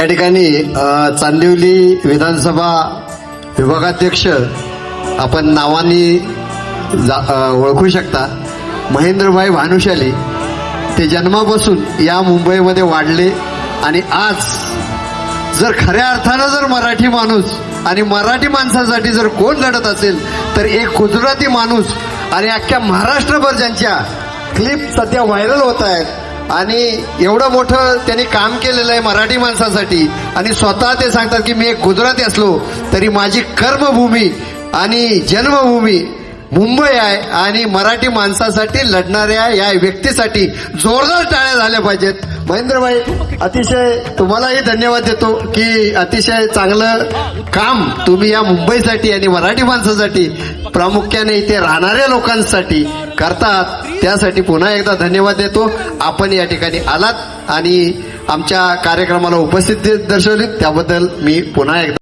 या ठिकाणी चांदिवली विधानसभा विभागाध्यक्ष आपण नावांनी ओळखू शकता, महेंद्रभाई भानुशाली. ते जन्मापासून या मुंबईमध्ये वाढले आणि आज जर खऱ्या अर्थानं जर मराठी माणूस आणि मराठी माणसासाठी जर कोण लढत असेल तर एक गुजराती माणूस आणि अख्ख्या महाराष्ट्रभर ज्यांच्या क्लिप सध्या व्हायरल होत आहेत आणि एवढं मोठं त्यांनी काम केलेलं आहे मराठी माणसासाठी आणि स्वतः ते सांगतात की मी एक गुजराती असलो तरी माझी कर्मभूमी आणि जन्मभूमी मुंबई आहे आणि मराठी माणसासाठी लढणाऱ्या या व्यक्तीसाठी जोरदार टाळ्या झाल्या पाहिजेत. महेंद्रभाई, अतिशय तुम्हालाही धन्यवाद देतो की अतिशय चांगलं काम तुम्ही या मुंबईसाठी आणि मराठी माणसासाठी प्रामुख्याने इथे राहणाऱ्या लोकांसाठी करतात. त्यासाठी पुन्हा एकदा धन्यवाद देतो. आपण या ठिकाणी आलात आणि आमच्या कार्यक्रमाला उपस्थिती दर्शवली त्याबद्दल मी पुन्हा एकदा